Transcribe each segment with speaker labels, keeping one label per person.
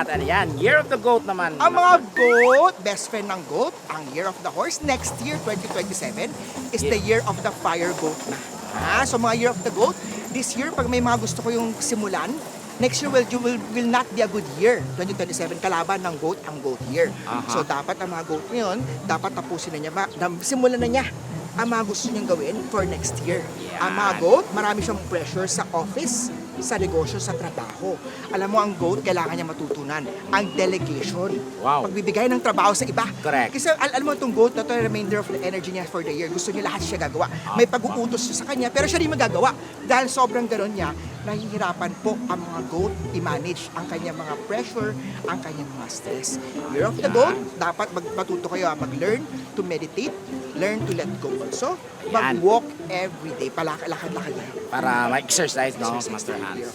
Speaker 1: At ano yan, Year of the Goat naman.
Speaker 2: Ang mga goat, best friend ng goat, ang Year of the Horse. Next year, 2027, is the Year of the Fire Goat na. So mga Year of the Goat, this year, pag may mga gusto ko yung simulan, next year will not be a good year. 2027, kalaban ng goat ang goat year. So dapat ang mga goat ngayon, dapat tapusin na niya, simulan na niya ang mga gusto niyang gawin for next year. Ang mga goat, marami siyang pressure sa office, sa negosyo, sa trabaho. Alam mo, ang goat, kailangan niya matutunan ang delegation.
Speaker 1: Wow.
Speaker 2: Pagbibigay ng trabaho sa iba.
Speaker 1: Correct.
Speaker 2: Kasi alam mo, itong goat na to, remainder of the energy niya for the year. Gusto niya lahat siya gagawa. May pag-uutos siya sa kanya, pero siya rin magagawa. Dahil sobrang gano'n niya, nahihirapan po ang mga goat i-manage ang kanyang mga pressure, ang kanyang mga stress. Year of the goat, dapat matuto kayo mag-learn to meditate, learn to let go also. Mag-walk every day. Lakad-lakad yan.
Speaker 1: Para ma-exercise, no, Master Hans.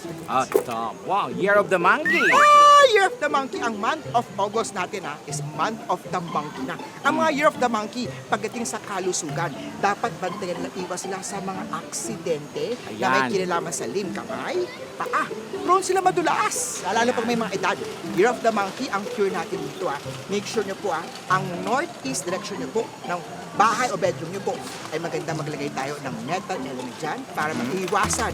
Speaker 1: Wow, Year of the Monkey.
Speaker 2: Year of the Monkey. Ang month of August natin is month of the monkey na. Ang mga Year of the Monkey, pagdating sa kalusugan, dapat bantayan na iwas sila sa mga aksidente na may kinalaman sa limb, kamay, paa. Prone sila madulas, lalo pag may mga edad. Year of the Monkey, ang cure natin dito Make sure nyo po ang northeast direction nyo po ng bahay o bedroom nyo po ay maganda maglagay tayo ng metal element dyan para maiwasan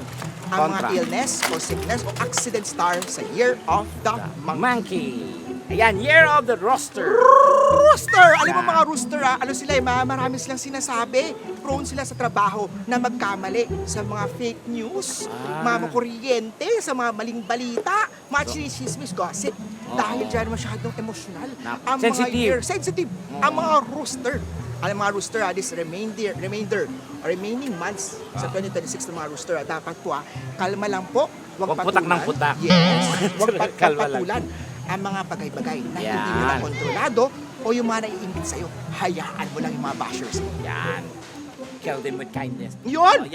Speaker 2: ang mga illness o sickness o accident star sa Year of the Monkey.
Speaker 1: Ayan, Year of the Rooster.
Speaker 2: Rooster! Alam mo mga rooster, ano sila marami silang sinasabi. Prone sila sa trabaho na magkamali sa mga fake news, mga kuryente, sa mga maling balita, mga chinismis, gossip. Dahil dyan masyadong emosyonal. Ang
Speaker 1: Sensitive.
Speaker 2: Sensitive. Ang mga rooster. Alam mga rooster, this remaining months sa 2026 ng mga rooster, dapat po kalma lang po.
Speaker 1: Huwag putak ng putak.
Speaker 2: Yes. Huwag
Speaker 1: Kalma lang.
Speaker 2: patulan ang mga bagay-bagay na hindi mo na kontrolado o yung mga naiingit sa'yo. Hayaan mo lang yung mga bashers.
Speaker 1: Yan. Kill them with kindness.
Speaker 2: Yun!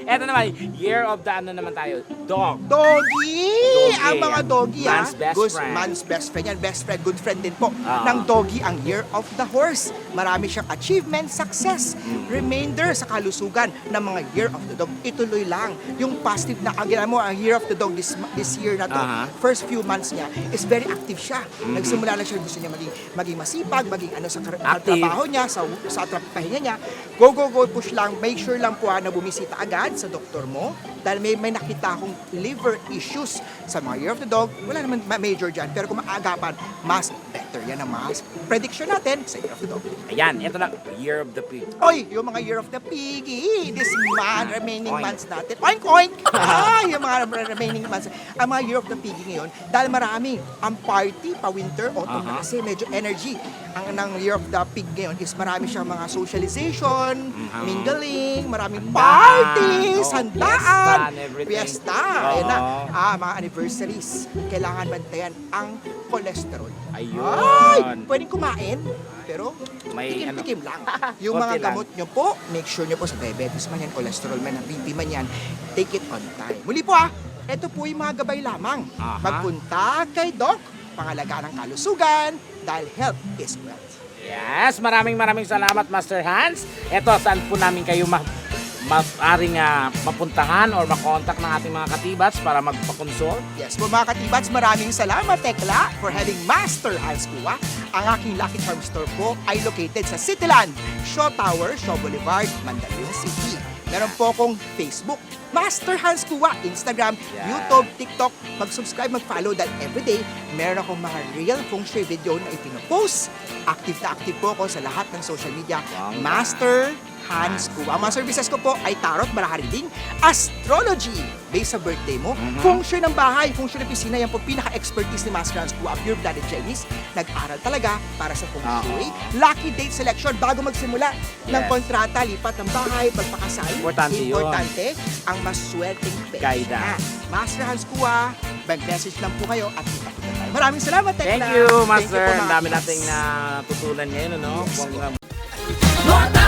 Speaker 1: Eto naman, Year of the ano naman tayo, Dog.
Speaker 2: Doggy! Ang mga doggy,
Speaker 1: Man's best friend.
Speaker 2: Man's best friend yan. Best friend, good friend din po. Ng doggy, ang Year of the Horse. Marami siyang achievement, success, remainder sa kalusugan ng mga Year of the Dog. Ituloy lang. Yung positive na, mo, ang Year of the Dog this year na to, first few months niya, is very active siya. Nagsimula na siya, gusto niya maging masipag, maging sa trabaho niya, sa pahinga niya. Go, push lang. Make sure lang po na bumisita agad sa doktor mo. Dahil may nakita akong liver issues sa mga Year of the Dog. Wala naman major dyan. Pero kung maagapan, mas better yan ang mas prediction natin sa Year of the Dog.
Speaker 1: Ayan, ito na, Year of the Pig.
Speaker 2: Oy, yung mga Year of the Piggy. This remaining months natin. Oink, oink! Yung mga remaining months. Ang mga Year of the Piggy ngayon, dahil marami ang party, pa-winter, autumn na kasi medyo energy. Ang Year of the Pig ngayon is marami siyang mga socialization, mingling, maraming parties, handaan, fiesta, ayan na, mga anniversaries. Kailangan bantayan ang cholesterol.
Speaker 1: Ayun.
Speaker 2: Ay, pwedeng kumain, pero
Speaker 1: May
Speaker 2: tikim-tikim lang. Yung mga gamot nyo po, make sure nyo po sa diabetes man yan, cholesterol man, BP man yan, take it on time. Muli po ito po yung mga gabay lamang. Magpunta kay Doc, pangalagaan ng kalusugan, dahil health is wealth.
Speaker 1: Yes, maraming salamat, Master Hans. Ito, saan po namin kayo maaring mapuntahan or makontak ng ating mga katibats para magpa-consult?
Speaker 2: Yes po mga katibats, maraming salamat Tekla for having Master Hans Kuwa. Ang aking Lucky Charm Store po ay located sa Cityland, Shaw Tower, Shaw Boulevard, Mandaluyong City. Meron po akong Facebook, Master Hans Kuwa, Instagram, YouTube, TikTok. Mag-subscribe, mag-follow dahil everyday meron akong mga real feng shui video na ipinopost. Active na active po ako sa lahat ng social media. Master Hans Kuwa. Ang mga services ko po ay tarot, baraha reading, astrology, based sa birthday mo, feng shui ng bahay, feng shui ng pisina, yan po pinaka-expertise ni Master Hans Kuwa, pure-blooded Chinese, nag-aral talaga para sa feng shui. Lucky date selection, bago magsimula ng kontrata, lipat ng bahay, pagpakasal. Importante ang maswerteng pera. Master Hans Kuwa, mag-message lang po kayo at kita tayo. Maraming salamat, Tekla.
Speaker 1: Thank you, Master. Ang dami nating natutunan ngayon, no?
Speaker 2: Yes.